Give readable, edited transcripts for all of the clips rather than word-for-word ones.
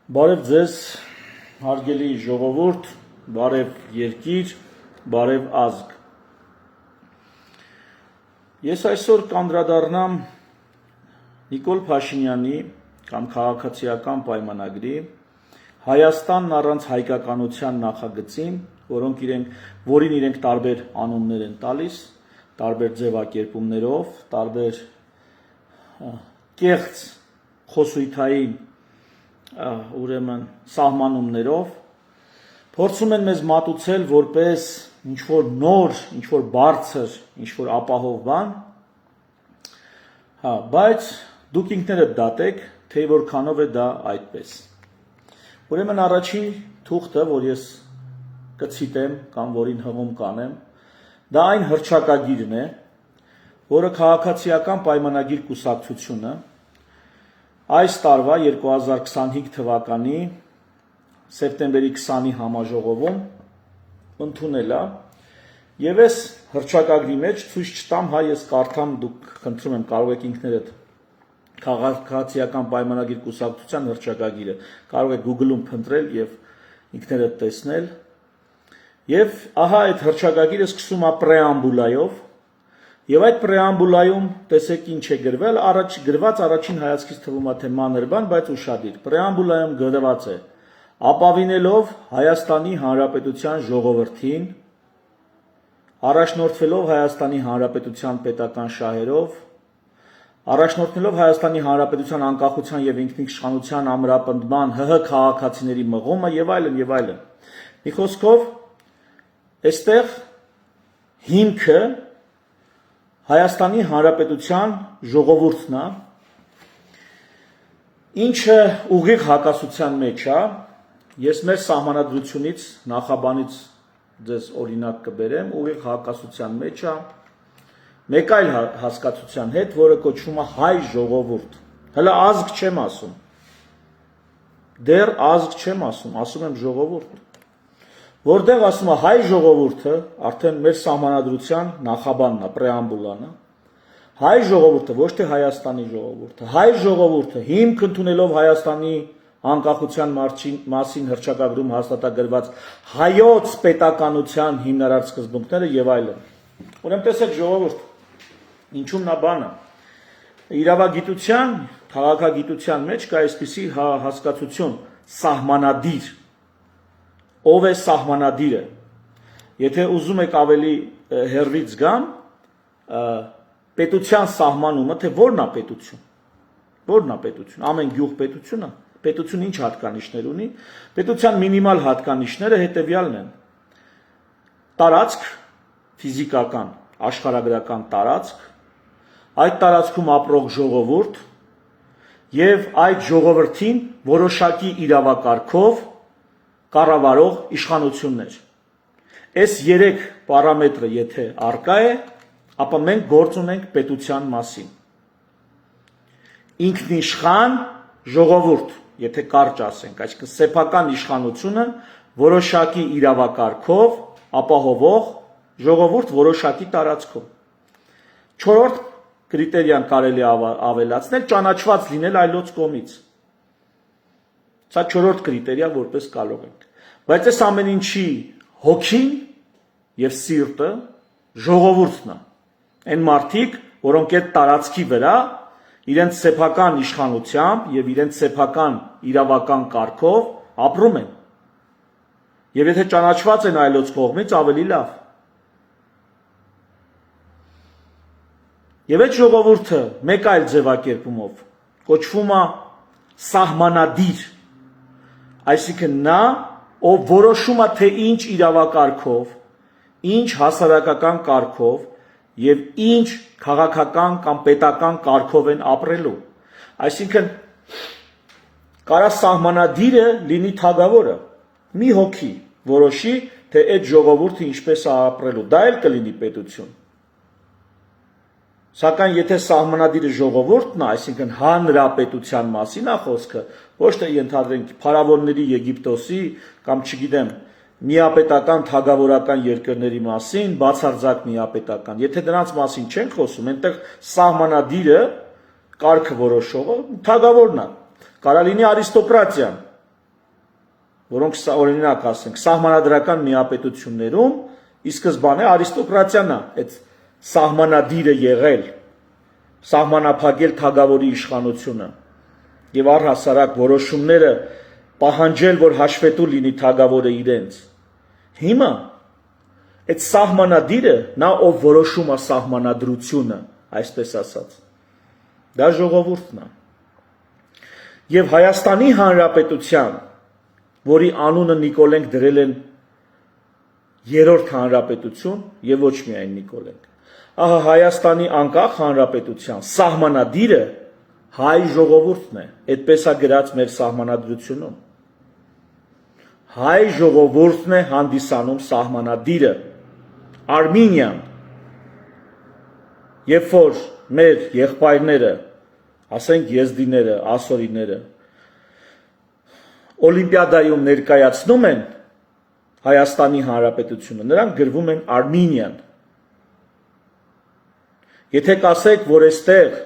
Բարև ձեզ, հարգելի ժողովուրդ, բարև երկիր, բարև ազգ։ Ես այսօր կանդրադառնամ Նիկոլ Փաշինյանի կամ քաղաքացիական պայմանագրի Հայաստանն առանց հայկականության նախագծին, որին իրենք տարբեր անուններ են տալիս, տարբեր ձևակերպումներով, տարբեր կեղծ խոսույթային ուրեմն սահմանումներով փորձում են մեզ մատուցել որպես ինչ-որ նոր, ինչ-որ բարձր, ինչ-որ ապահով բան, բայց դուք ինքներդ դատեք, թե որքանով է դա այդպես։ Ուրեմն առաջին թուղթը, որ ես կցիտեմ կամ որին հղում կանեմ, դա այն հռչակագիրն է, որը քաղաքացիական պայմանագիր կուսակցությունը այս տարվա 2025 թվականի սեպտեմբերի 20-ի համաժողովում ընդունել է եւ այս հռչակագրի մեջ ցույց չտամ, ես կարդամ, դուք խնդրում եմ կարող եք ինքներդ քաղաքացիական պայմանագիր կուսակցության հռչակագիրը կարող եք Google-ում փնտրել եւ ինքներդ տեսնել եւ ահա այդ հռչակագիրը սկսում է պրեամբուլայով Եվ այդ պրեամբուլայում տեսեք ինչ է գրվել, գրված առաջին հայացքից թվում է թե մանր բան, բայց ուշադիր։ Պրեամբուլայում գրված է. ապավինելով Հայաստանի Հանրապետության ժողովրդին, առաջնորդվելով Հայաստանի Հանրապետության պետական շահերով, առաջնորդվելով Հայաստանի Հանրապետության անկախության եւ ինքնիշխանության ամրապնդման ՀՀ քաղաքացիների մղումը եւ այլն եւ այլն։ Մի խոսքով, այստեղ հիմքը Հայաստանի Հանրապետության ժողովուրդն է, ինչը ուղիղ հակասության մեջ է, ես մեր սահմանադրությունից, նախաբանից ձեզ օրինակ կբերեմ, ուղիղ հակասության մեջ է, մեկ այլ հասկացության հետ, որը կոչվում է հայ ժողովուրդ, հələ ազգ չեմ ասում, դեռ ազգ չեմ ասում եմ ժողովուրդ, որտեղ ասում է հայ ժողովուրդը, արդեն մեր սահմանադրության նախաբանն է, պրեամբուլան է, հայ ժողովուրդը, ոչ թե Հայաստանի ժողովուրդը, հայ ժողովուրդը հիմք ընդունելով Հայաստանի անկախության մասին հռչակագրում հաստատագրված հայոց պետականության հիմնարար սկզբունքները եւ այլն։ Ուրեմն տեսեք ժողովուրդ, ինչու՞մն է բանը։ Իրավագիտության, քաղաքագիտության մեջ կա այսպիսի հասկացություն՝ սահմանադիր։ Ով է սահմանադիրը։ Եթե ուզում եք ավելի հեռվից գամ, պետության սահմանումը, թե որն է պետություն։ Որն է պետություն։ Ամեն գյուղ պետություն է։ Պետություն ինչ հատկանիշներ ունի։ Պետության մինիմալ հատկանիշները հետևյալն են։ Տարածք, ֆիզիկական, աշխարհագրական տարածք, այդ տարածքում ապրող ժողովուրդ եւ այդ ժողովրդին որոշակի իրավակարգով կառավարող իշխանություններ։ Այս 3 պարամետրը եթե առկա է, ապա մենք գործ ունենք պետության մասին։ Ինքնիշխան ժողովուրդ, եթե կարճ ասենք, այսինքն սեփական իշխանությունը որոշակի իրավակարգով ապահովող ժողովուրդ որոշակի տարածքում։ 4-րդ կրիտերիան կարելի ավելացնել ճանաչված լինել այլոց կողմից։ Սա 4-րդ կրիտերիա որպես կարող ենք։ Բայց այս ամեն ինչի հոգին եւ սիրտը ժողովուրդն է։ Այն մարդիկ, որոնք այդ տարածքի վրա իրենց սեփական իշխանությամբ եւ իրենց սեփական իրավական կարգով ապրում են։ Եվ եթե ճանաչված են այլոց կողմից, ավելի լավ։ Եվ այդ ժողովուրդը մեկ այլ ձևակերպումով կոչվում է սահմանադիր, այսինքն նա, ով որոշում է թե ինչ իրավակարգով, ինչ հասարակական կարգով եւ ինչ քաղաքական կամ պետական կարգով են ապրելու։ Այսինքն կարա սահմանադիրը լինի թագավորը, մի հոգի որոշի, թե այդ ժողովուրդը ինչպես է ապրելու, դա էլ կլինի պետություն։ Սակայն եթե սահմանադիրը ժողովուրդն է, այսինքն հանրապետության մասին է խոսքը, ոչ թե ենթադրենք փարավոնների Եգիպտոսի կամ չգիտեմ միապետական թագավորական երկրների մասին, բացարձակ միապետական։ Եթե դրանց մասին չենք խոսում, այնտեղ սահմանադիրը, կարգը որոշողը թագավորն է։ Կարա լինի արիստոկրատիան, որոնք օրինակ ասենք սահմանադրական միապետություններում ի սկզբանե արիստոկրատիան է այդ սահմանադիրը եղել, սահմանափակել թագավորի իշխանությունը եւ առհասարակ որոշումները պահանջել, որ հաշվետու լինի թագավորը իրենց։ Հիմա այդ սահմանադիրը նա ով որոշում է սահմանադրությունը, այսպես ասած, դա ժողովուրդն է։ Եվ Հայաստանի Հանրապետության, որի անունը Նիկոլենք դրել են երրորդ հանրապետություն եւ ոչ միայն Նիկոլենք, ահա Հայաստանի անկախ հանրապետության սահմանադիրը հայ ժողովուրդն է, այդպես է գրած մեր սահմանադրությունում։ Հայ ժողովուրդն է հանդիսանում սահմանադիրը, Արմենիան, երբ որ մեր եղբայրները, ասենք եզդիները, ասորիները, Օլիմպիադայում ներկայացնում են Հայաստանի Հանրապետությունը, նրանք գրվում են Արմենիան։ Եթե կասեք, որ այստեղ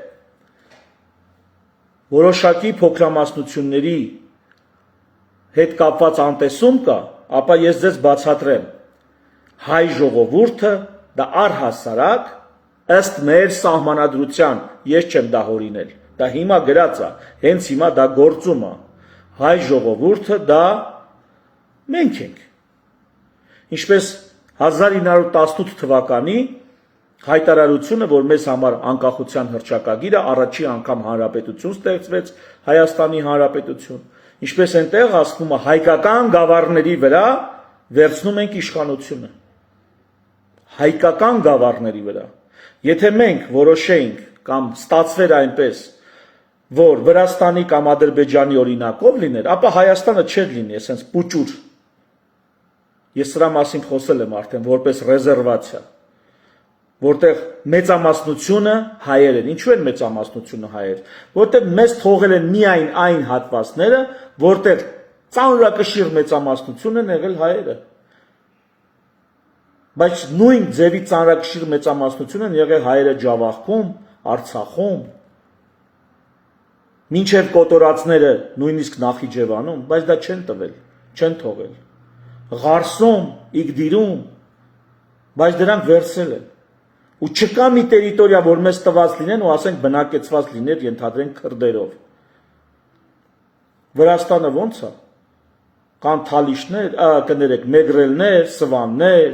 որոշակի փոքրամասնությունների հետ կապված անտեսում կա, ապա ես ձեզ բացատրեմ, հայ ժողովուրդը դա առհասարակ ըստ մեր սահմանադրության, ես չեմ դա հորինել, դա հիմա գրած է, հենց հիմա դա գործում է, հայ ժողովուրդը դա մենք ենք։ Ինչպես 1918 թվականի հայտարարությունը, որ մեզ համար անկախության հռչակագիրը, առաջի անգամ հանրապետություն ստեղծվեց, Հայաստանի Հանրապետություն, ինչպես այնտեղ ասվում է, հայկական գավառների վրա վերցնում ենք իշխանությունը, հայկական գավառների վրա։ Եթե մենք որոշեինք կամ ստացվեր այնպես, որ Վրաստանի կամ Ադրբեջանի օրինակով լիներ, ապա Հայաստանը չէր լինի, այսպես պուճուր։ Ես սրա մասին խոսել եմ արդեն, որպես ռեզերվացիա, որտեղ մեծամասնությունը հայեր են։ Ինչու են մեծամասնությունը հայեր? Որտեղ մեզ թողել են միայն այն հատվածները, որտեղ ծանրակշիռ մեծամասնություն են եղել հայերը։ Բայց նույն ձևի ծանրակշիռ մեծամասնություն են եղել հայերը Ջավախքում, Արցախում, մինչև կոտորածները նույնիսկ Նախիջևանում, բայց դա չեն տվել, չեն թողել։ Ղարսում, Իգդիրում, բայց դրանք վերցել են։ Ու չկա մի տերիտորիա, որ մեզ տված լինեն ու ասենք բնակեցված լիներ, ենթադրենք քրդերով։ Վրաստանը ո՞նց է։ Կան թալիշներ, կներեք, մեգրելներ, սվաններ,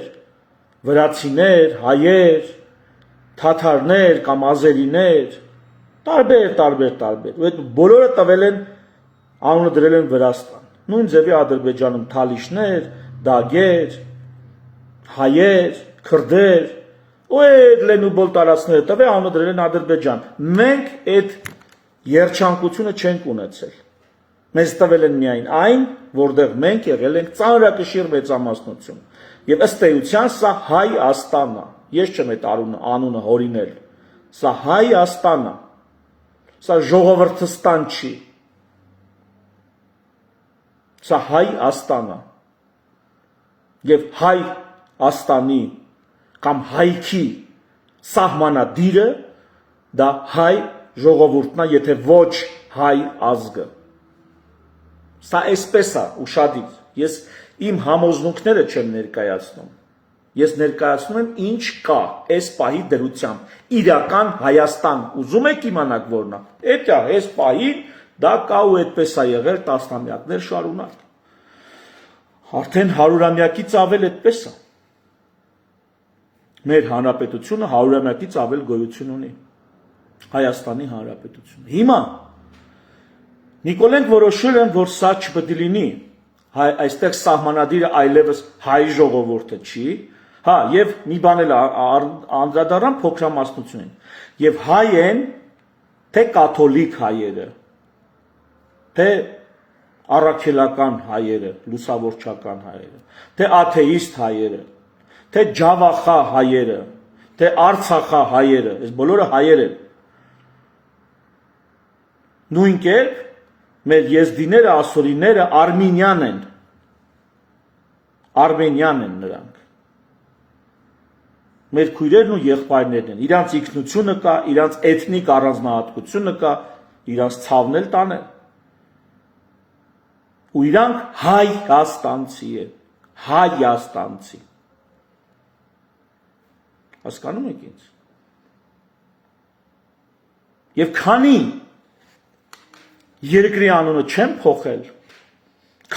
վրացիներ, հայեր, թաթարներ կամ ազերիներ, տարբեր։ Ու այդ բոլորը տվել են, անունը դրել են Վրաստան։ Նույն ձևի Ադրբեջանում թալիշներ, դագեր, հայեր, քրդեր, ու այդ լենուբոլ տարածքները տվել, անունը դրել են Ադրբեջան։ Մենք այդ երջանկությունը չենք ունեցել։ Մեզ տվել են միայն այն, որտեղ մենք եղել ենք ծանրակշիռ մեծամասնություն։ Եվ ըստ էության սա Հայաստան է։ Ես չեմ այդ անունը հորինել։ Սա Հայաստան է։ Սա ժողովրդստան չի։ Սա Հայաստան է։ Եվ Հայաստանի կամ հայքի սահմանադիրը դա հայ ժողովուրդն է, եթե ոչ հայ ազգը։ Սա այսպես է ուշադիր։ Ես իմ համոզմունքները չեմ ներկայացնում։ Ես ներկայացնում եմ ինչ կա այս պահի դրությամբ։ Իրական Հայաստան ուզում եք իմանալ որն է։ Էդա այս պահին դա կա ու այդպես է եղել տասնամյակներ շարունակ։ Արդեն 100-ամյակից ավել այդպես է։ Մեր հանրապետությունը 100-ամյակից ավել գոյություն ունի։ Հայաստանի Հանրապետությունը։ Հիմա Նիկոլենք որոշել են, որ սա չպետք է լինի։ Այստեղ սահմանադիրը այլևս հայ ժողովուրդը չի, հա, եւ մի բան էլ անդրադառնամ փոքրամասնությունին։ Եվ հայ են թե կաթոլիկ հայերը, թե առաքելական հայերը, լուսավորչական հայերը, թե աթեիստ հայերը, թե ջավախա հայերը, թե արցախա հայերը, այս բոլորը հայեր են։ Նույն կերպ մեր եզդիները, ասորիները արմենյան են։ Արմենյան են նրանք։ Մեր քույրերն ու եղբայրներն են։ Իրանց ինքնությունը կա, իրանց էթնիկ առանձնահատկությունը կա, իրանց ցավն էլ տանեն։ ու իրանք Հայաստանցի են, Հայաստանցի։ Հասկանում եք ինձ։ Եվ քանի երկրի անունը չեն փոխել,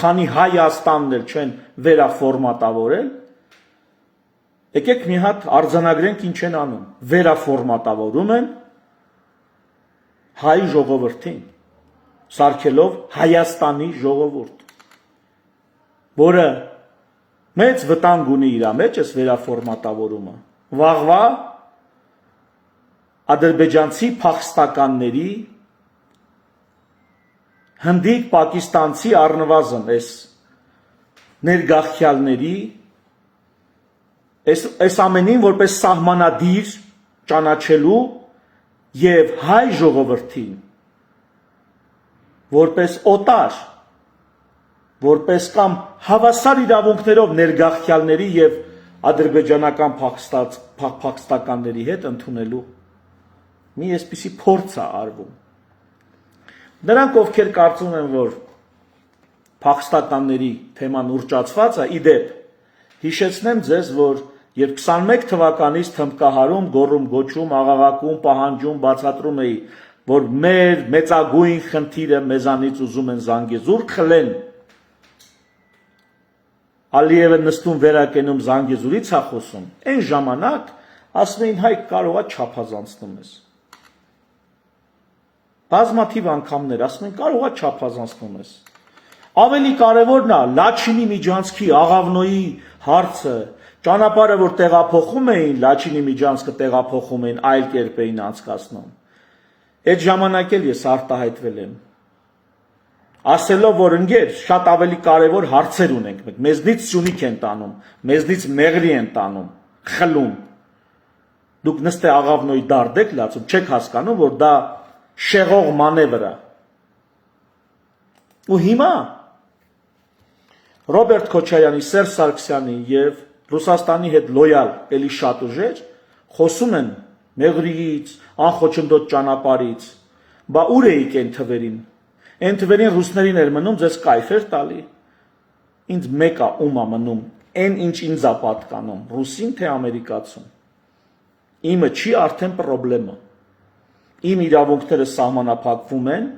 քանի Հայաստանն էլ չեն վերաֆորմատավորել, եկեք մի հատ արձանագրենք ինչ են անում, վերաֆորմատավորում են հայ ժողովրդին, սարքելով Հայաստանի ժողովուրդ, որը մեծ վտանգ ունի իր մեջ այս վերաֆորմատավորումը, վաղվա ադրբեջանցի փախստականների, հնդիկ, պակիստանցի առնվազն այս ներգաղթյալների, այս ամենին որպես սահմանադիր ճանաչելու եւ հայ ժողովրդին որպես օտար, որպես կամ հավասար իրավունքներով ներգաղթյալների եւ ադրբեջանական փախստականների հետ ընդունելու մի այսպիսի փորձ է արվում։ Նրանք, ովքեր կարծում են, որ փախստականների թեման ուռճացված է, իդեպ, հիշեցնեմ ձեզ, որ երբ 21 թվականից թմբկահարում, գոռում, գոչում, աղաղակում, պահանջում, բացատրում էի, որ մեր մեծագույն խնդիրը մեզանից ուզում են Զանգեզուր խլեն, Ալիևը նստում վերակենում Զանգեզուրից է խոսում, այն ժամանակ ասում էին հայ կարող է չափազանցնում ես։ Բազմաթիվ անգամներ ասում են կարող է չափազանցնում ես։ Ավելի կարևորն է Լաչինի միջանցքի Աղավնոյի հարցը, ճանապարհը որ տեղափոխում էին, Լաչինի միջանցքը տեղափոխում էին, այլ կերպ էին անցկացնում։ Այդ ժամանակ էլ ես արտահայտվել եմ։ Ասելով, որ ընկեր, շատ ավելի կարևոր հարցեր ունենք մենք, մեզնից Սյունիք են տանում, մեզնից Մեղրի են տանում, խլում։ Դուք նստե Աղավնոյի դարդ եք լացում, չեք հասկանում, որ դա շեղող մանևր է։ Ու հիմա Ռոբերտ Քոչարյանի, Սերժ Սարգսյանի եւ Ռուսաստանի հետ լոյալ էլի շատ ուժեր խոսում են Մեղրիից, անխոչնդոտ ճանապարհից, բա ուր էիք այն թվերին։ Այն թվերին ռուսներին էր մնում ձեզ կայֆ էր տալի։ Ինձ մեկա ում է մնում, այն ինչ ինձ է պատկանում, ռուսին թե ամերիկացուն։ Իմը չի արդեն պրոբլեմը։ Իմ իրավունքները սահմանափակվում են,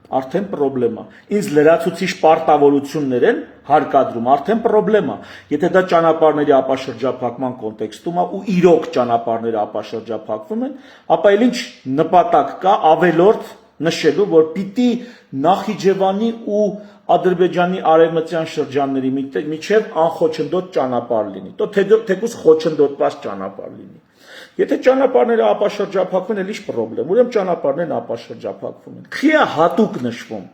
արդեն պրոբլեմա։ Ինձ լրացուցիչ պարտավորություններ են հարկադրում, արդեն պրոբլեմա։ Եթե դա ճանապարհների ապաշրջափակման կոնտեքստում է ու իրոք ճանապարհները ապաշրջափակվում են, ապա էլ ինչ նպատակ կա ավելորդ նշելու, որ պիտի Նախիջևանի ու Ադրբեջանի արևմտյան շրջանների միջև անխոչնդոտ ճանապարհ լինի, թեկուզ խոչնդոտված ճանապարհ լինի։ Եթե ճանապարհները ապաշրջափակվում են, էլ ի՞նչ պրոբլեմ, ուրեմն ճանապարհներն ապաշրջափակվում են։ Քիչ է հատուկ նշվում։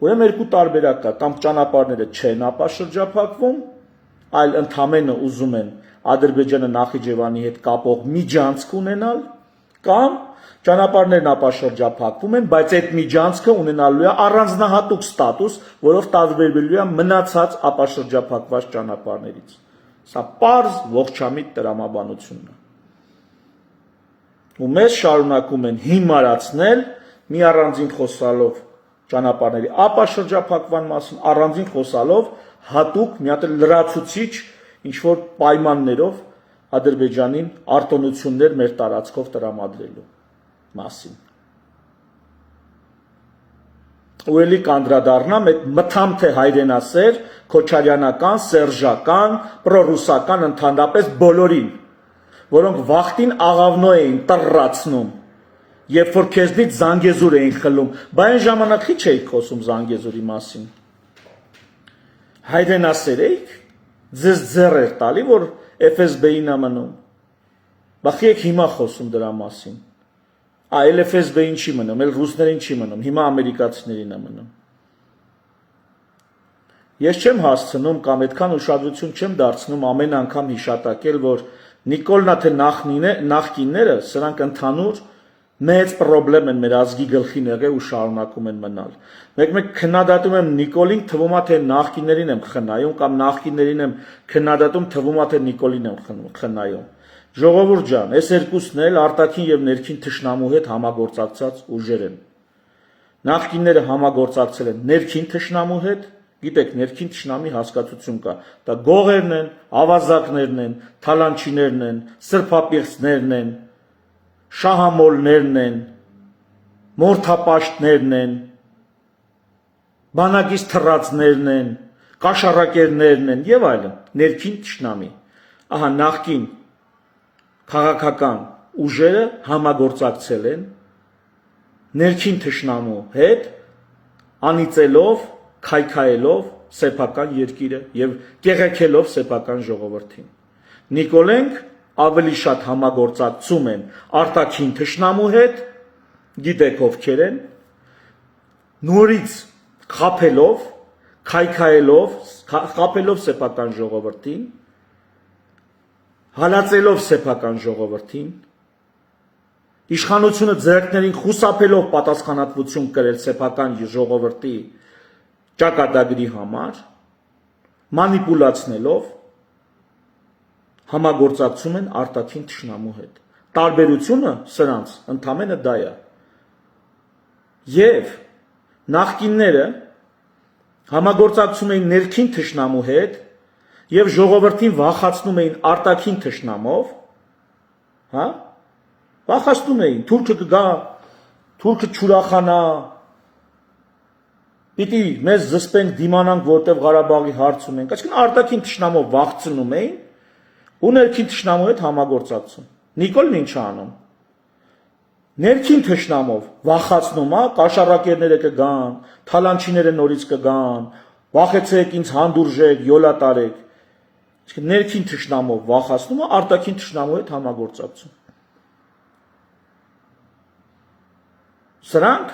Ուրեմն երկու տարբերակ կա, կամ ճանապարհները չեն ապաշրջափակվում, այլ ընդամենը ուզում են Ադրբեջանը Նախիջևանի հետ կապող միջանցք ունենալ, կամ ճանապարհներն ապաշրջափակվում են, բայց այդ միջանցքը ունենալու է առանձնահատուկ ստատուս, որով տարբերվելու է մնացած ապաշրջափակված ճանապարհներից։ Սա պարզ ողջամիտ տրամաբանությունն է։ Ու մեզ շարունակում են հիմարացնել մի առանձին խոսալով ճանապարհների ապաշրջափակման մասին, առանձին խոսալով հատուկ մի հատ լրացուցիչ ինչ որ պայմաններով Ադրբեջանին արտոնություններ մեր տարածքով տրամադրելու մասին։ Ու էլի կանդրադառնամ այդ մթամթե հայրենասեր, քոչարյանական, սերժական, պրոռուսական ընդհանրապես բոլորին, որոնք վախտին Աղավնո էին տրռացնում, երբ որ քեզնից Զանգեզուր էին խլում, բա այն ժամանակ ի՞նչ էիք խոսում Զանգեզուրի մասին։ Հայրենասեր էիք, ձեզ ձեռ էր տալի, որ FSB-ին է մնում։ Բա եք հիմա խոսում դրա մասին։ Այլ FSB-ին չի մնում, այլ ռուսներին չի մնում, հիմա ամերիկացիներին է մնում։ Ես չեմ հասցնում կամ այդքան ուշադրություն չեմ դարձնում ամեն անգամ հիշատակել, որ Նիկոլնա թե նախկինները սրանք ընդհանուր մեծ պրոբլեմ են մեր ազգի գլխին եղել ու շարունակում են մնալ։ Մեկ քննադատում եմ Նիկոլին, թվում է թե նախկիններին եմ խնայում, կամ նախկիններին եմ քննադատում, թվում է թե Նիկոլին եմ խնայում։ Ժողովուրդ ջան, այս երկուսն էլ արտաքին եւ ներքին թշնամու հետ համագործակցած ուժեր են։ Նախկինները համագործակցել են ներքին թշնամու հետ Գիտեք, ներքին թշնամի հասկացություն կա։ Դա գողերն են, ավազակներն են, թալանչիներն են, սրբապիղծներն են, շահամոլներն են, մորթապաշտներն են, բանակից թռածներն են, կաշառակերներն են եւ այլն, ներքին թշնամի։ Ահա նախքին քաղաքական ուժերը համագործակցել են ներքին թշնամու հետ, անիծելով, քայքայելով սեփական երկիրը եւ կեղեքելով սեփական ժողովրդին։ Նիկոլենք ավելի շատ համագործակցում են արտաքին թշնամու հետ, գիտեք ովքեր են, նորից խափելով, խափելով սեփական ժողովրդին, հալածելով սեփական ժողովրդին, իշխանությունը ձեռքներին խուսափելով պատասխանատվություն կրել սեփական ժողովրդի ճակատագրի համար, մանիպուլացնելով համագործակցում են արտաքին թշնամու հետ։ Տարբերությունը սրանց ընդամենը դա է։ Եվ նախկինները համագործակցում էին ներքին թշնամու հետ եւ ժողովրդին վախացնում էին արտաքին թշնամով, հա? Վախացնում էին, թուրքը կգա, թուրքը չուրախանա, պիտի մեզ զսպենք, դիմանանք, որտեղ Ղարաբաղի հարց ունենք, այսինքն արտաքին թշնամով վախցնում էին ու ներքին թշնամու հետ համագործակցում։ Նիկոլն ինչ է անում։ Ներքին թշնամով վախացնում է, կաշառակերները կգան, թալանչիները նորից կգան, վախեցեք ինձ հանդուրժեք, յոլա տարեք։ Այսինքն ներքին թշնամով վախացնում է, արտաքին թշնամու հետ համագործակցում։ Սրանք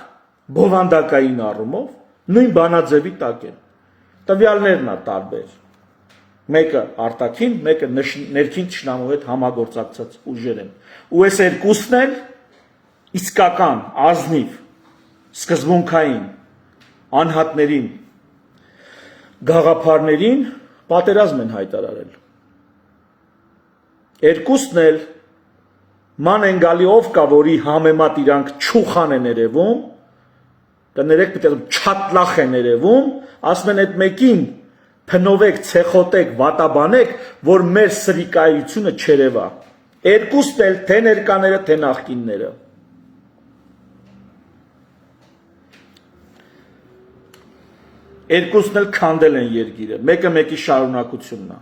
բովանդակային առումով նույն բանաձևի տակ են։ Տվյալներն է տարբեր։ Մեկը արտաքին, մեկը ներքին թշնամու հետ համագործակցած ուժեր են։ Ու այս երկուսն էլ իսկական, ազնիվ, սկզբունքային անհատներին, գաղափարներին պատերազմ են հայտարարել։ Երկուսն էլ ման են գալի ով կա, որի համեմատ իրանք չուխան են երևում, կներեք պիտի չատլախ են երևում, ասում են այդ մեկին փնովեք, ցեխոտեք, վատաբանեք, որ մեր սրիկայությունը չերևա։ Երկուսն էլ թե ներկաները, թե նախկինները։ Երկուսն էլ քանդել են երկիրը, մեկը մեկի շարունակությունն է։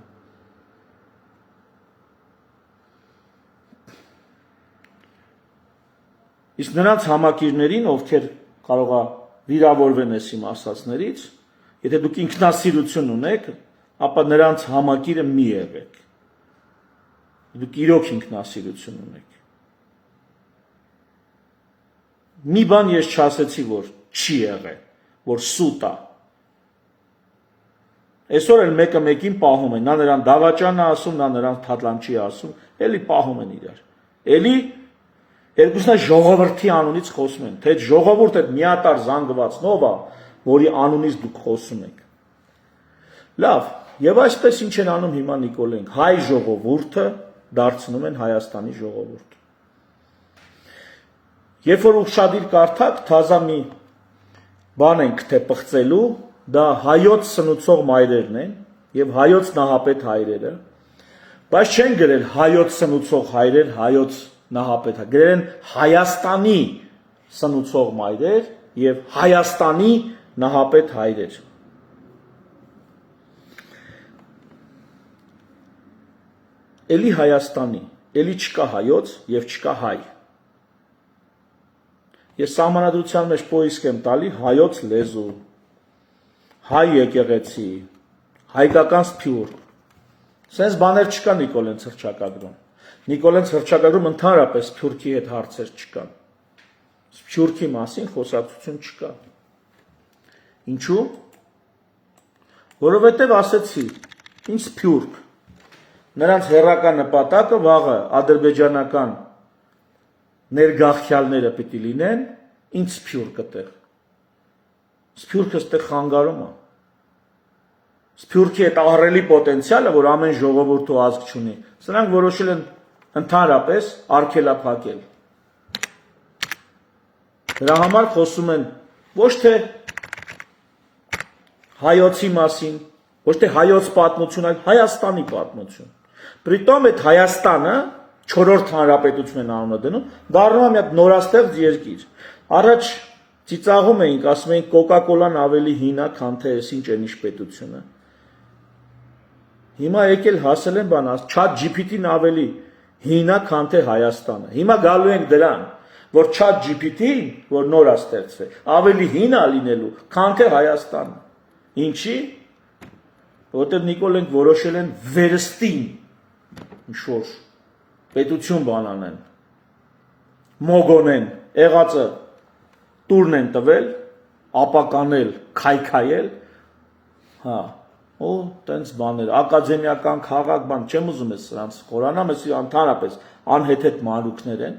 Իսկ նրանց համակիրներին, ովքեր կարող է վիրավորվեն այս իմ ասածներից, եթե դուք ինքնասիրություն ունեք, ապա նրանց համակիրը մի եղեք։ Դուք իրոք ինքնասիրություն ունեք։ Մի բան ես չասեցի, որ չի եղել, որ սուտ է։ Այսօր էլ մեկը մեկին պահում են, նա նրան դավաճան է ասում, նա նրան թատլանչի է ասում, էլի պահում են իրար։ Էլի երկուսն ժողովրդի անունից խոսում են, թե ժողովուրդ այդ միատար զանգվածնով է, որի անունից դուք խոսում եք։ Լավ, եւ այսպես ինչ են անում հիմա Նիկոլենք, հայ ժողովուրդը դարձնում են Հայաստանի ժողովուրդ։ Երբ որ ուշադիր կարդաք, թազա մի բան ենք թե պղծելու, դա հայոց սնուցող մայրերն են եւ հայոց նահապետ հայրերը, բայց չեն գրել հայոց սնուցող հայրեր, հայոց նահապետ, գրել են Հայաստանի սնուցող մայրեր եւ Հայաստանի նահապետ հայրեր։ Էլի Հայաստանի, էլի չկա հայոց եւ չկա հայ։ Ես սահմանադրության մեջ պոիսկ եմ տալի հայոց լեզու, հայ եկեղեցի, հայկական սփյուռք։ Սենց բաներ չկա Նիկոլենց հռչակագրում։ Նիկոլենց հռչակագրում ընդհանրապես սփյուռքի հետ հարցեր չկան։ Սփյուռքի մասին խոսակցություն չկա։ Ինչու՞։ Որովհետև ասեցի, ինչ սփյուռք։ Նրանց հերական նպատակը վաղը ադրբեջանական ներգաղթյալները պիտի լինեն, ինչ սփյուռք այդտեղ։ Սփյուռքը այդտեղ խանգարում է։ Սփյուռքի այդ ահռելի պոտենցիալը, որ ամեն ժողովուրդ ու ազգ չունի, սրանք որոշել են ընդհանրապես արգելափակել։ Դրա համար խոսում են ոչ թե հայոցի մասին, ոչ թե հայոց պատմություն, այլ Հայաստանի պատմություն։ Պրիտոմ այդ Հայաստանը 4-րդ հանրապետությունն անունը դնում, դառնում է մի հատ նորաստեղծ երկիր։ Առաջ ծիծաղում էինք, ասում էինք Coca-Cola-ն ավելի հին է, քան թե այսինչ այնիշ պետությունը։ Հիմա եկել հասել են բան, ChatGPT-ն ավելի հին է, քան թե Հայաստանը։ Հիմա գալու ենք դրան, որ ChatGPT-ն, որ նոր է ստեղծվել, ավելի հին է լինելու, քան թե Հայաստանը։ Ինչի՞։ Որտեղ Նիկոլենք որոշել են վերստին ինչ-որ պետություն բանանեն, մոգոնեն, եղածը տուրն են տվել, ապականել, քայքայել, հա, ու տենց բաներ, ակադեմիական քաղաք բան, չեմ ուզում ես սրանց խորանամ, ես ընդհանրապես անհեթեթ մանրուքներ են,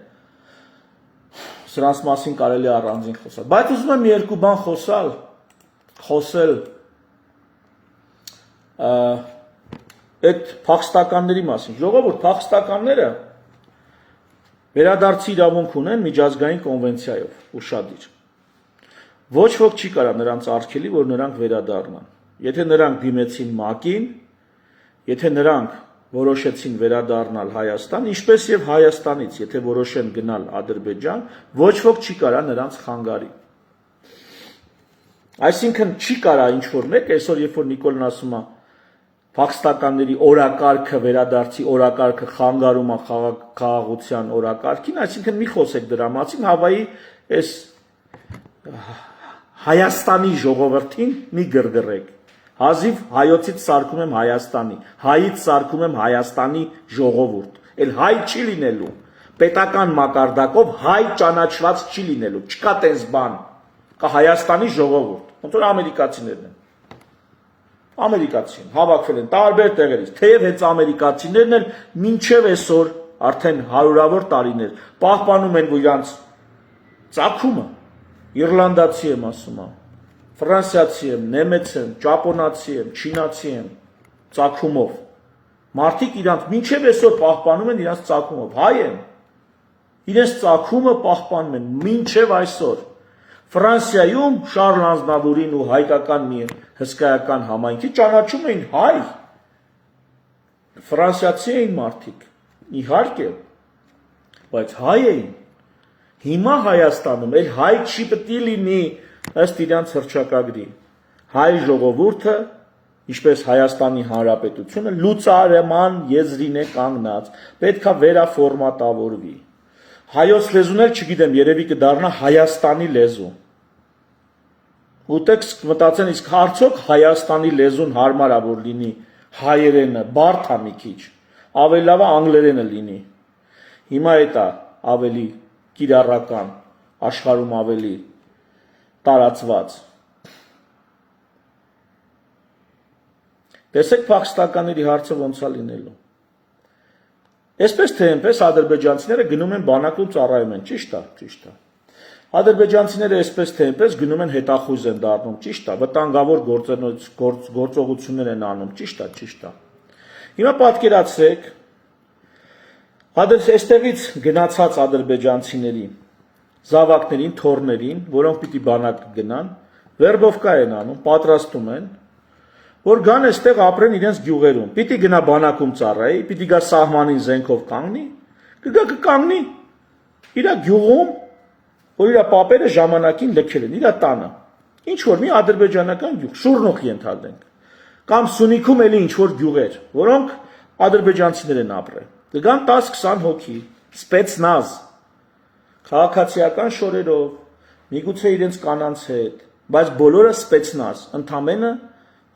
սրանց մասին կարելի է առանձին խոսալ, բայց ուզում եմ երկու բան խոսել այդ փախստականների մասին, ժողովուրդ փախստականները վերադարձի իրավունք ունեն միջազգային կոնվենցիայով ուշադիր։ Ոչ ոք չի կարա նրանց արգելի, որ նրանք վերադառնան։ Եթե նրանք դիմեցին ՄԱԿ-ին, եթե նրանք որոշեցին վերադառնալ Հայաստան, ինչպես եւ Հայաստանից, եթե որոշեն գնալ Ադրբեջան, ոչ ոք չի կարա նրանց խանգարի։ Այսինքն չի կարա ինչ-որ մեկ, այսօր երբ որ Նիկոլն ասում է փախստականների օրակարգը վերադարձի օրակարգը խանգարում է խաղաղության օրակարգին, այսինքն մի խոսեք դրա մասին, հավայի այս Հայաստանի ժողովրդին մի գրգռեք։ Հազիվ հայոցից սարքում եմ Հայաստանի, հայից սարքում եմ Հայաստանի ժողովուրդ։ Էլ հայ չի լինելու, պետական մակարդակով հայ ճանաչված չի լինելու, չկա տես բան, կա Հայաստանի ժողովուրդ, ոնց որ ամերիկացիներն են։ Ամերիկացին հավաքվել են տարբեր տեղերից, թեև հենց ամերիկացիներն էլ մինչև այսօր արդեն հարյուրավոր տարիներ պահպանում են իրանց ծագումը, իռլանդացի եմ ասում, ֆրանսիացի եմ, նեմեց եմ, ճապոնացի եմ, չինացի եմ, ծագումով։ Մարդիկ իրանց մինչև այսօր պահպանում են իրանց ծագումով, հայ են, իրենց ծագումը պահպանում են մինչև այսօր։ Ֆրանսիայում Շարլ Ազնավուրին ու հայկական մի հսկայական համայնքի ճանաչում էին հայ, ֆրանսիացի էին մարդիկ, իհարկե, բայց հայ էին, հիմա Հայաստանում էլ հայ չի պետք է լինի ըստ իրանց հռչակագրի, հայ ժողովուրդը, ինչպես Հայաստանի Հանրապետությունը, լուծարման եզրին է կանգնած, պետք է վերաֆորմատավորվի, հայոց լեզուն էլ չգիտեմ, երևի կդառնա Հայաստանի լեզու, ուտեք մտածեն, իսկ արդյոք Հայաստանի լեզուն հարմար է որ լինի հայերենը, բարդ է մի քիչ, ավելի լավ է անգլերենը լինի։ Հիմա այդ է ավելի կիրառական, աշխարհում ավելի տարածված։ Տեսեք փախստականների հարցը ոնց է լինելու։ Այսպես թե այնպես ադրբեջանցիները գնում են բանակում ծառայում են, ճիշտ է։ Ադրբեջանցիները այսպես թե այնպես գնում են հետախույզ են դառնում, ճիշտ է, վտանգավոր գործողություններ են անում, ճիշտ է։ Հիմա պատկերացրեք, այստեղից գնացած ադրբեջանցիների, զավակներին, թոռներին, որոնք պիտի բանակ գնան, վերբովկա են անում, պատրաստում են, որ գան այստեղ ապրեն իրենց գյուղերում, պիտի գնա բանակում ծառայի, պիտի գա սահմանին զենքով կանգնի, կկանգնի իր գյուղում, որ իր պապերը ժամանակին լքել են, իր տանը, ինչ-որ մի ադրբեջանական գյուղ, Շուռնուխ ենթադրենք, կամ Սյունիքում էլի ինչ-որ գյուղեր, որոնք ադրբեջանցիներ են ապրել, կգան 10-20 հոգի, սպեցնազ, քաղաքացիական շորերով, միգուցե իրենց կանանց հետ, բայց բոլորը սպեցնազ, ընդամենը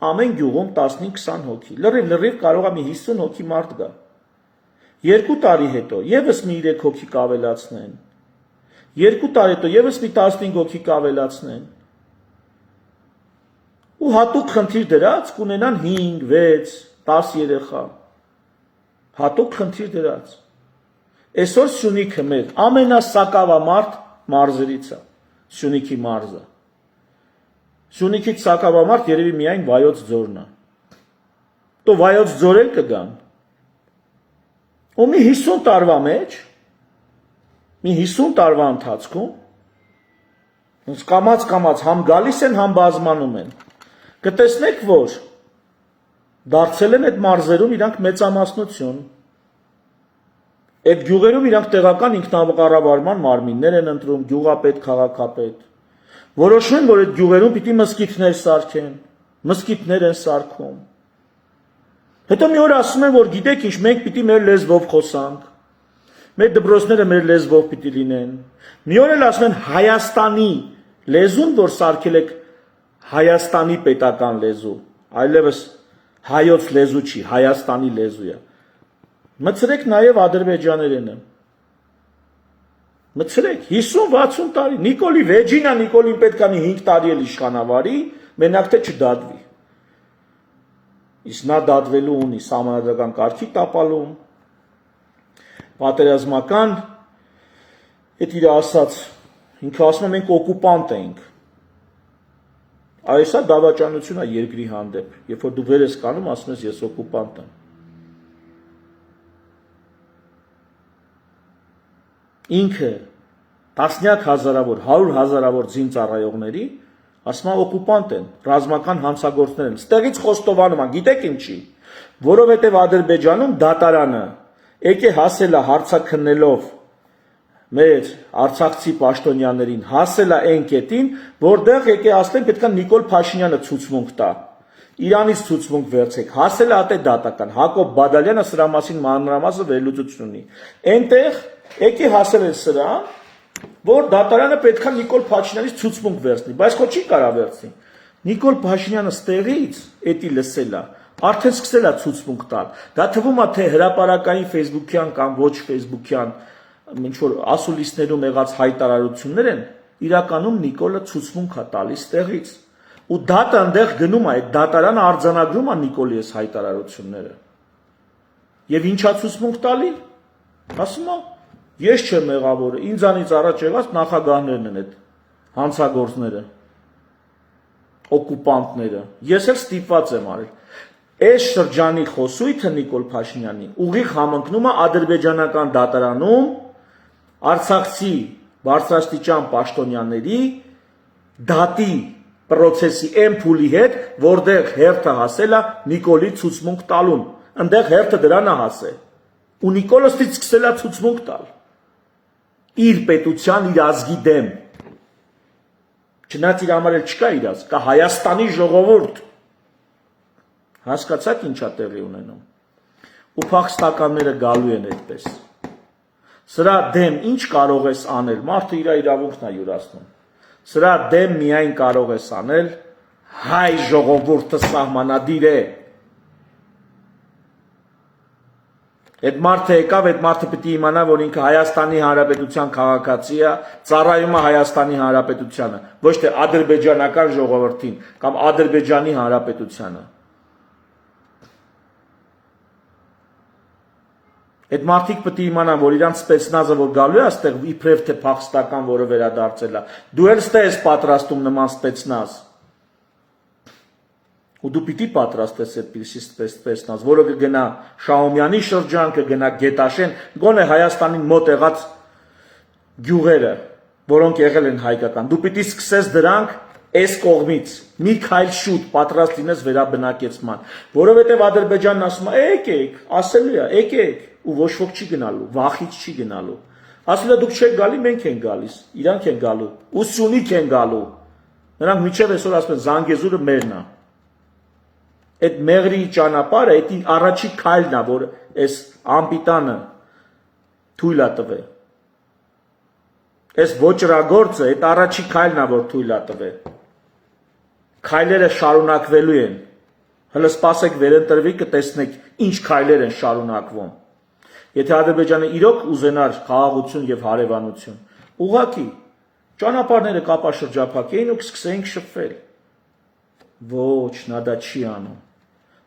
ամեն գյուղում 15-20 հոգի, լրիվ կարող է մի 50 հոգի մարդ գա, 2 տարի հետո եւս մի 3 հոգի կավելացնեն, 2 տարի հետո եւս մի 15 հոգի կավելացնեն, ու հատուկ խնդիր դրած կունենան 5, 6, 10 երեխա, հատուկ խնդիր դրած, այսօր Սյունիքը մեր ամենասակավամարդ մարզերից է, Սյունիքի մարզը, Սյունիքից սակավամարդ երևի միայն Վայոց ձորն է, તો Վայոց ձոր էլ կգան, ու մի 50 տարվա մեջ, մի 50 տարվա ընթացքում, կամաց համ գալիս են, համ բազմանում են, կտեսնեք, որ դարձել են այդ մարզերում իրանք մեծամասնություն։ Այդ գյուղերում իրանք տեղական ինքնակառավարման մարմիններ են ընտրում, գյուղապետ, քաղաքապետ։ Որոշում են, որ այդ գյուղերում պիտի մզկիթներ սարքեն, մզկիթներ են սարքում։ Հետո մի օր ասում են, որ գիտեք ինչ, մենք պիտի մեր լեզվով խոսանք, մեր դպրոցները մեր լեզվով պիտի լինեն։ Մի օր էլ ասում են Հայաստանի լեզուն, որ սարքել եք Հայաստանի պետական լեզու, այլևս հայոց լեզու չի, Հայաստանի լեզու է։ Մցրեք նաև ադրբեջաներենը։ Մցրեք 50-60 տարի, Նիկոլի վեջինա, Նիկոլին պետք է 5 տարի էլ իշխանավարի, մենակ թե չդատվի։ Իսկ նա դատվելու ունի սահմանադրական կարգի տապալում, պատերազմական, այդ իր ասած, ինքը ասում է մենք օկուպանտ ենք։ Այս է դավաճանություն է երկրի հանդեպ, երբ որ դու վեր ես կանում, ասում ես ես օկուպանտ եմ։ Ինքը տասնյակ հազարավոր, 100 հազարավոր ձին ծառայողների ասում է օկուպանտ են, ռազմական հանցագործներ են, ստեղից խոստովանում են, գիտեք ինչի, որովհետև Ադրբեջանում դատարանը եկե հասել է հարցաքննելով մեր արցախցի պաշտոնյաներին, հասել է այն կետին, որտեղ եկե ասել պետք է Նիկոլ Փաշինյանը ցուցմունք տա, Իրանից ցուցմունք վերցեք, հասել է ատե դատական, Հակոբ Բադալյանը սրա մասին մանրամասն վերլուծություն ունի, այնտեղ եկե հասել է սրան, որ դատարանը պետք է Նիկոլ Փաշինյանից ցուցմունք վերցնի, բայց քո չի կարա վերցնի։ Նիկոլ Փաշինյանը ստեղից էդի լսել է, արդեն սկսել է ցուցմունք տալ։ Դա թվում է թե հրապարակային Facebook-յան կամ ոչ Facebook-յան ինչ որ ասուլիսներում եղած հայտարարություններ են, իրականում Նիկոլը ցուցմունք է տալիս ստեղից։ Ու դատը այնտեղ գնում է, այդ դատարանը արձանագրում է Նիկոլի այս հայտարարությունները։ Եվ ինչա ցուցմունք տալի։ Ասում է ես չեմ մեղավորը, ինձանից առաջ եղած նախագահներն են այդ հանցագործները, օկուպանտները, ես էլ ստիպված եմ արել։ Այս շրջանի խոսույթը Նիկոլ Փաշինյանի ուղիղ համընկնում է ադրբեջանական դատարանում արցախցի բարձրաստիճան պաշտոնյաների դատի պրոցեսի էմփուլի հետ, որտեղ հերթը հասել է Նիկոլի ցուցմունք տալուն, այնտեղ հերթը դրան է հասել, ու Նիկոլը ստից սկսել է ցուցմունք տալ իր պետության, իր ազգի դեմ, չնայած իր համար էլ չկա իր ազգ, կա Հայաստանի ժողովուրդ, հասկացաք ինչա տեղի ունենում, ու փախստականները գալու են այդպես, սրա դեմ ինչ կարող ես անել, մարդը իր իրավունքն է յուրացնում, սրա դեմ միայն կարող ես անել, հայ ժողովուրդը սահմանադիր է, այդ մարդը եկավ, այդ մարդը պիտի իմանա, որ ինքը Հայաստանի Հանրապետության քաղաքացի է, ծառայում է Հայաստանի Հանրապետությանը, ոչ թե ադրբեջանական ժողովրդին կամ Ադրբեջանի Հանրապետությանը։ Այդ մարդիկ պիտի իմանան, որ իրանց սպեցնազը որ գալու է այստեղ իբրև թե փախստական, որը վերադարձել է, դու էլ ստե ես պատրաստում նման սպեցնազ։ Ու դու պիտի պատրաստես այդպիսի սպեցնազ, որը կգնա Շահումյանի շրջան, կգնա Գետաշեն, գոնե Հայաստանին մոտ եղած գյուղերը, որոնք եղել են հայկական։ Դու պիտի սկսես դրանք այս կողմից, մի քայլ շուտ պատրաստ լինես վերաբնակեցման, որովհետև Ադրբեջանն ասում է, եկեք, ասելու է, եկեք, ու ոչ ոք չի գնալու, վախից չի գնալու։ Ասել է դուք չեք գալի, մենք ենք գալիս, իրանք են գալու, ու Սյունիք են գալու։ Նրանք միջև այսօր ասում են Զանգեզուրը մերն է։ Այդ մեղրի ճանապարհը, այդ առաջի քայլն է, որ այս ամպիտանը թույլ է տվել։ Այս ոչրագործը, այդ առաջի քայլն է, որ թույլ է տվել։ Քայլերը շարունակվելու են։ Հələ սպասեք վերընտրվի կտեսնեք ինչ քայլեր են շարունակվում։ Եթե Ադրբեջանը իրոք ուզենար խաղաղություն եւ հարևանություն, ուղղակի ճանապարհները կապաշրջափակեին ու կսկսեինք շփվել։ Ոչ, նա դա չի անում։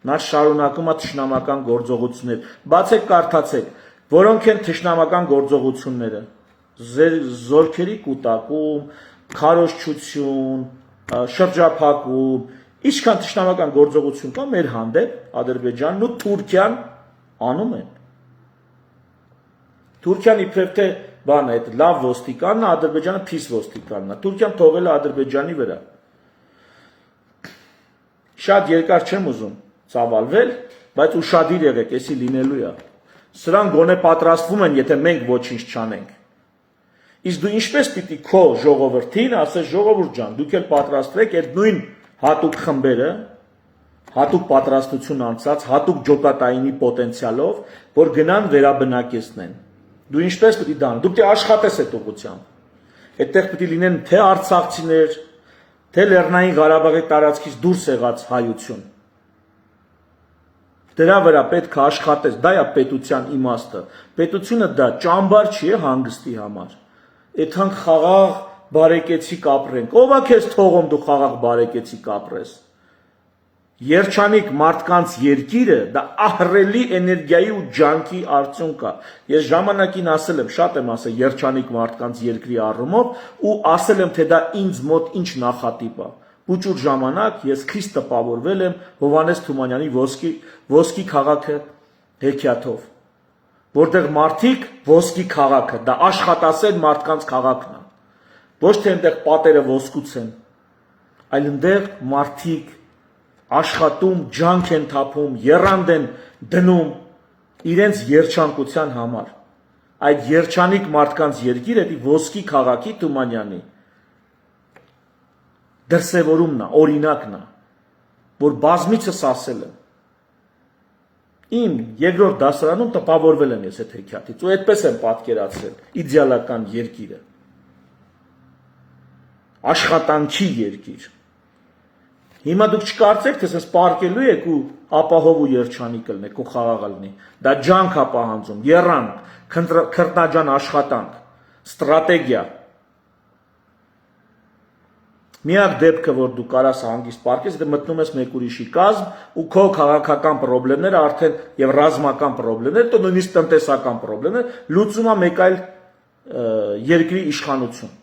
Նա շարունակում է թշնամական գործողություններ։ Բացեք կարդացեք, որոնք են թշնամական գործողությունները։ Զորքերի կուտակում, քարոզչություն, շրջափակում, ինչքան թշնամական գործողություն կա մեր հանդեպ Ադրբեջանն ու Թուրքիան անում են։ Թուրքիան իբրև թե բան է, այդ լավ ոստիկանն է, Ադրբեջանը փիս ոստիկանն է։ Թուրքիան թողել է Ադրբեջանի վրա։ շատ երկար չեմ ուզում ծավալվել, բայց ուշադիր եղեք, էսի լինելու է։ Սրանք գոնե պատրաստվում են, եթե մենք ոչինչ չանենք։ Իսկ դու ինչպես պիտի քո ժողովրդին ասես, ժողովուրդ ջան, դուք էլ պատրաստվեք այդ նույն հատուկ խմբերը, հատուկ պատրաստություն անցած, հատուկ ջոկատայինի պոտենցիալով, որ գնան վերաբնակեցնեն։ Դու ինչպես պիտի դան, դու պիտի աշխատես այդ ուղղությամբ։ Այդտեղ պիտի լինեն թե արցախցիներ, թե Լեռնային Ղարաբաղի տարածքից դուրս եղած հայություն։ Դրա վրա պետք է աշխատես, դա է պետության իմաստը։ Պետությունը դա ճամբար չի է հանգստի համար։ Այդքան խաղաղ բարեկեցիկ ապրենք։ Ո՞վ է քեզ թողում դու խաղաղ բարեկեցիկ ապրես։ Երջանիկ մարդկանց երկիրը դա ահռելի էներգիայի ու ջանքի արդյունք է։ Ես ժամանակին ասել եմ, շատ եմ ասել երջանիկ մարդկանց երկրի առումով ու ասել եմ, թե դա ինձ մոտ ինչ նախատիպ է։ Ուճուր ժամանակ ես քիչ տպավորվել եմ Հովհաննես Թումանյանի ոսկի քաղաքը հեքիաթով, որտեղ մարդիկ ոսկի քաղաքը, դա աշխատասեր մարդկանց քաղաքն է։ Ոչ թե այնտեղ պատերը ոսկուց են, այլ այնտեղ մարդիկ աշխատում, ջանք են թափում, եռանդ են դնում իրենց երջանկության համար։ Այդ երջանիկ մարդկանց երկիրը դի ոսկի քաղաքի Թումանյանի դրսևորումն է, օրինակն է, որ բազմիցս ասել եմ։ Իմ երկրորդ դասարանում տպավորվել եմ ես այդ հեքիաթից ու այդպես եմ պատկերացրել իդեալական երկիրը։ Աշխատանքի երկիր։ Հիմա դուք չկարծեք, թե սենց պարկելու եք ու ապահով ու երջանիկ կլնեք ու խաղաղ լինի։ Դա ջանք է պահանջում, եռանք, քրտնաջան աշխատանք, ստրատեգիա։ Միակ դեպքը, որ դու կարաս հանգիստ պարկես, դե մտնում ես մեկ ուրիշի կազմ ու քո քաղաքական պրոբլեմները արդեն եւ ռազմական պրոբլեմներ, તો նույնիսկ տնտեսական պրոբլեմներ լուծում է մեկ այլ երկրի իշխանություն։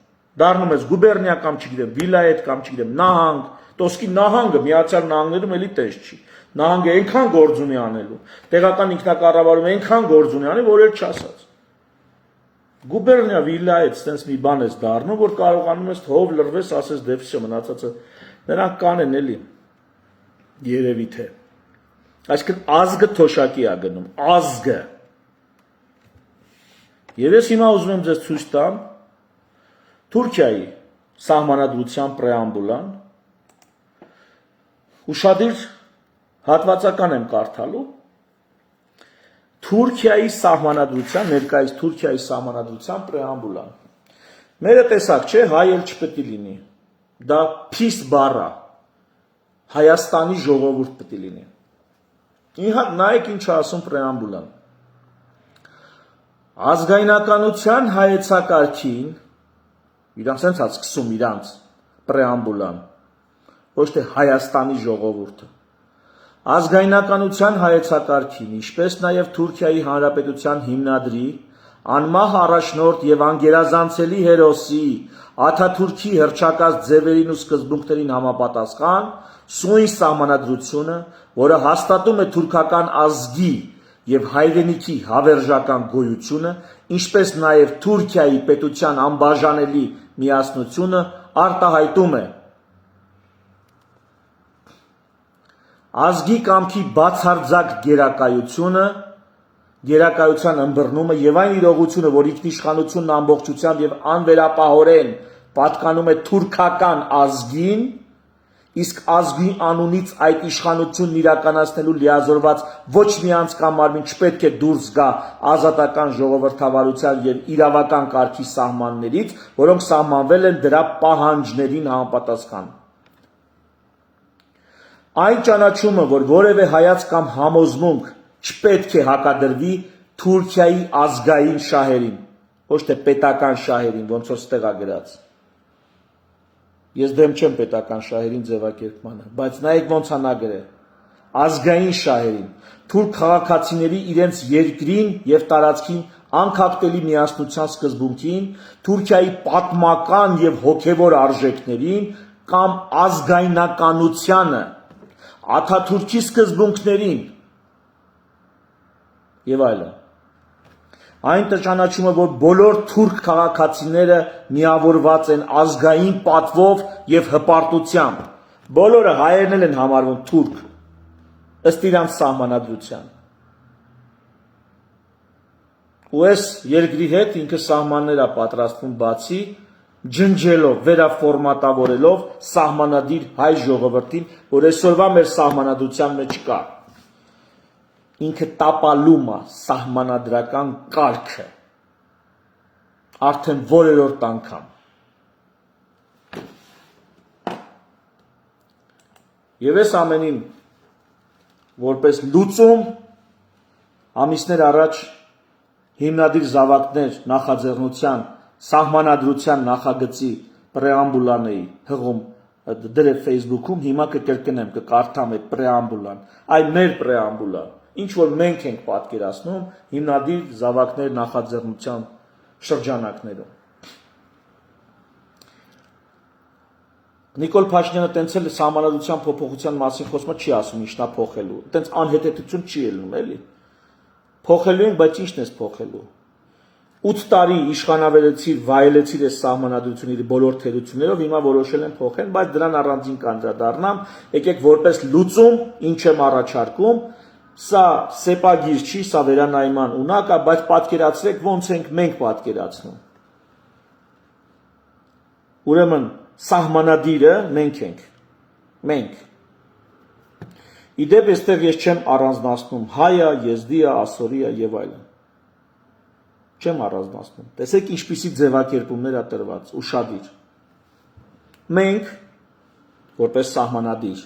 Դառնում ես գուբերնիա կամ չգիտեմ, վիլայետ կամ չգիտեմ, նահանգ, Տոսկի նահանգը Միացյալ Նահանգներում էլի տես չի։ Նահանգը այնքան գործ ունի անելու, տեղական ինքնակառավարումը այնքան գործ ունի անի, որ էլ չասած։ Գուբերնիա վիլայետ ստենց մի բան ես դառնում, որ կարողանում ես հով լրվես, ասես դեպսը մնացածը նրանք կանեն էլի։ Երևի թե։ Այսինքն ազգը թոշակի է գնում, ազգը։ Եվ ես հիմա ուզում եմ ձեզ ցույց տամ Թուրքիայի սահմանադրության պրեամբուլան։ Ուշադիր հատվածական եմ կարդալու Թուրքիայի սահմանադրության, ներկայիս Թուրքիայի սահմանադրության պրեամբուլան։ Մերը տեսակ չէ, հայ էլ չպետք է լինի։ Դա փիս բառ է։ Հայաստանի ժողովուրդ պետք է լինի։ Իհա նայեք ինչ է ասում պրեամբուլան։ Ազգայնականության հայեցակարգին իրանց հենց է սկսում իրանց պրեամբուլան, ոչ թե Հայաստանի ժողովուրդը։ Ազգայնականության հայեցակարգին, ինչպես նաև Թուրքիայի Հանրապետության հիմնադրի, անմահ առաջնորդ եւ անգերազանցելի հերոսի Աթաթուրքի հռչակած ձևերին ու սկզբունքներին համապատասխան սույն սահմանադրությունը, որը հաստատում է թուրքական ազգի եւ հայրենիքի հավերժական գոյությունը, ինչպես նաև Թուրքիայի պետության անբաժանելի միասնությունը արտահայտում է ազգի կամքի բացարձակ գերակայությունը, գերակայության ըմբռնումը եւ այն իրողությունը, որ ինքնիշխանությունն ամբողջությամբ եւ անվերապահորեն պատկանում է թուրքական ազգին, իսկ ազգի անունից այդ իշխանությունն իրականացնելու լիազորված ոչ մի անձ կամ մարմին չպետք է դուրս գա ազատական ժողովրդավարության եւ իրավական կարգի սահմաններից, որոնք սահմանվել են դրա պահանջներին համապատասխան։ Այն ճանաչումը, որ որևէ հայաց կամ համոզմունք չպետք է հակադրվի Թուրքիայի ազգային շահերին, ոչ թե պետական շահերին, ոնց որ ստեղ է գրած։ Ես դեմ չեմ պետական շահերին ձևակերպմանը, բայց նայեք ոնց է նա գրել։ Ազգային շահերին, թուրք քաղաքացիների իրենց երկրին եւ տարածքին անքակտելի միասնության սկզբունքին, Թուրքիայի պատմական եւ հոգեվոր արժեքներին կամ ազգայնականությանը, Աթաթուրքի սկզբունքներին եւ այլն։ Այն ճանաչումը, որ բոլոր թուրք քաղաքացիները միավորված են ազգային պատվով եւ հպարտությամբ, Բոլորը հայերն էլ են համարվում թուրք, ըստ իրանց սահմանադրության։ Ու այս երկրի հետ ինքը սահմաններ է պատրաստվում բացի, ջնջելով, վերաֆորմատավորելով սահմանադիր հայ ժողովրդին, որ այսօրվա մեր սահմանադրության մեջ կա։ Ինքը տապալում է սահմանադրական կարգը, արդեն որերորդ անգամ։ Եվ այս ամենին որպես լուծում ամիսներ առաջ հիմնադիր զավակներ նախաձեռնության սահմանադրության նախագծի պրեամբուլան էի հղում դրել Facebook-ում, հիմա կկրկնեմ, կկարդամ այդ պրեամբուլան, այ մեր պրեամբուլան, ինչ որ մենք ենք պատկերացնում հիմնադիր զավակներ նախաձեռնության շրջանակներում։ Նիկոլ Փաշինյանը տենց էլ սահմանադրության փոփոխության մասին խոսում չի ասում ինչն է փոխելու, տենց անհետեթություն չի ելնում, էլի։ Փոխելու ենք, բայց ի՞նչն է փոխելու։ 8 տարի իշխանավերեցիր, վայելեցիր այս սահմանադրությունների բոլոր թերություններով, հիմա որոշել են փոխեն, բայց դրան առանձին կանդրադառնամ, եկեք որպես լուծում, ինչ եմ առաջարկում, սա սեպագիր չի, սա վերանայման ունակ է, բայց պատկերացրեք ոնց ենք մենք պատկերացնում։ Ուրեմն սահմանադիրը մենք ենք, մենք։ Իդեպ այստեղ ես չեմ առանձնացնում հայա, եզդիա, ասորիա եւ այլն։ Չեմ առանձնացնում։ Տեսեք ինչպիսի ձևակերպումներ է տրված, ուշադիր։ Մենք որպես սահմանադիր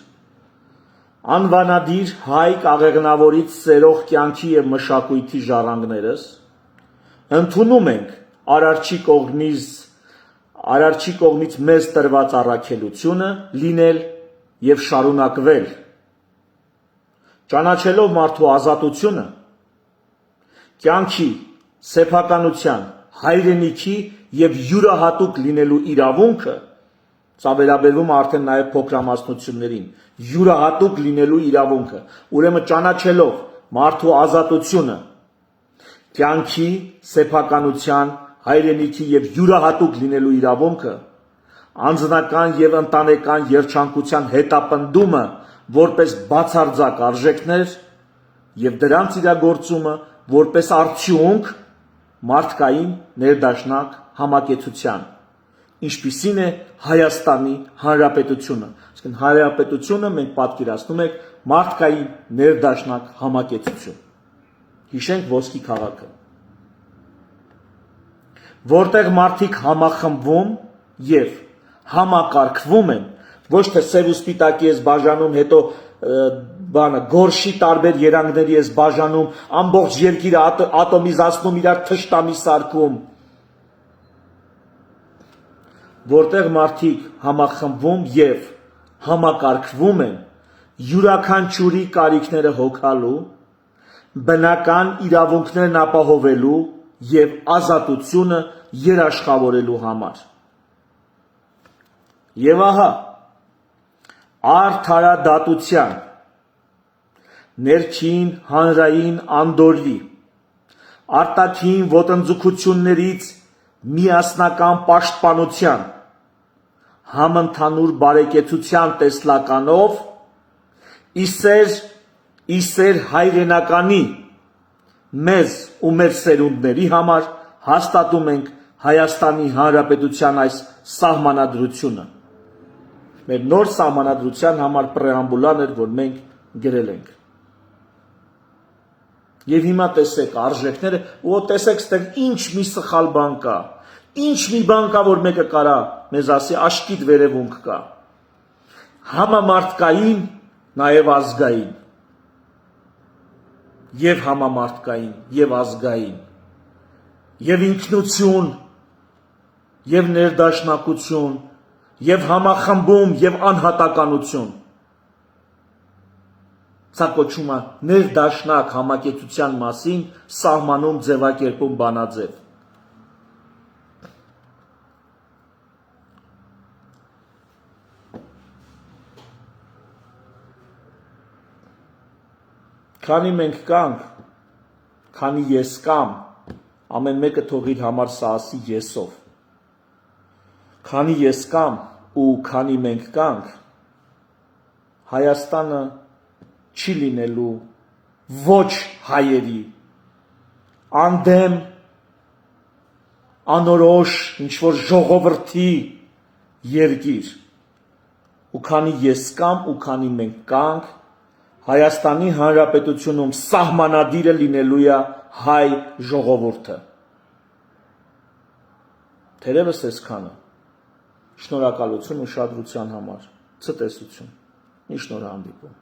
անվանադիր հայ կաղեղնավորից սերող կյանքի եւ մշակույթի ժառանգներս ընդունում ենք Արարչի կողմից մեզ տրված առաքելությունը լինել եւ շարունակվել ճանաչելով մարդու ազատությունը, կյանքի, սեփականության, հայրենիքի եւ յուրահատուկ լինելու իրավունքը, սա վերաբերվում է արդեն նաեւ փոքրամասնություններին, յուրահատուկ լինելու իրավունքը, ուրեմն ճանաչելով մարդու ազատությունը, կյանքի, սեփականության, հայրենիքի եւ յուրահատուկ լինելու իրավունքը, անձնական եւ ընտանեկան երջանկության հետապնդումը որպես բացարձակ արժեքներ եւ դրանց իրագործումը որպես արդյունք մարդկային ներդաշնակ համակեցության, ինչպիսին է Հայաստանի Հանրապետությունը։ Այսինքն Հանրապետությունը մենք պատկերացնում ենք մարդկային ներդաշնակ համակեցություն։ Հիշենք ոսկի քաղաքը, որտեղ մարդիկ համախմբվում եւ համակարգվում են, ոչ թե սև ու սպիտակի ես բաժանում, հետո գորշի տարբեր երանգների ես բաժանում, ամբողջ երկիրը ատոմիզացնում, իրար թշնամի սարքում, որտեղ մարդիկ համախմբվում եւ համակարգվում են յուրաքանչյուրի կարիքները հոգալու, բնական իրավունքներն ապահովելու եւ ազատությունը երաշխավորելու համար։ Եվ ահա արդարադատության, ներքին հանրային անդորրի, արտաքին ոտնձգություններից միասնական պաշտպանության, համընդհանուր բարեկեցության տեսլականով իսեր հայրենականի մեզ ու մեր սերունդների համար հաստատում ենք Հայաստանի Հանրապետության այս սահմանադրությունը։ Մեր նոր սահմանադրության համար պրեամբուլան էր, որ մենք գրել ենք։ Եվ հիմա տեսեք արժեքները, ու տեսեք ստեղ ինչ մի սխալ բան կա, ինչ մի բան կա, որ մեկը կարա մեզ ասի աշկիտ վերևունք կա։ Համամարտկային, նաև ազգային։ Եվ համամարտկային, եւ ազգային, եւ ինքնություն, եւ ներդաշնակություն, եւ համախմբում, եւ անհատականություն։ Սա կոչվում է ներդաշնակ համակեցության մասին սահմանում ձևակերպում բանաձև։ Քանի մենք կանք, քանի ես կամ, ամեն մեկը թող իր համար սա ասի եսով։ Քանի ես կամ ու քանի մենք կանք, Հայաստանը չի լինելու ոչ հայերի անդեմ անորոշ ինչ-որ ժողովրդի երկիր, ու քանի ես կամ, ու քանի մենք կանք, Հայաստանի Հանրապետությունում սահմանադիրը լինելու է հայ ժողովուրդը։ Թերևս այսքանը։ Շնորհակալություն ուշադրության համար։ Ցտեսություն։ Մի շնորհանդիպում։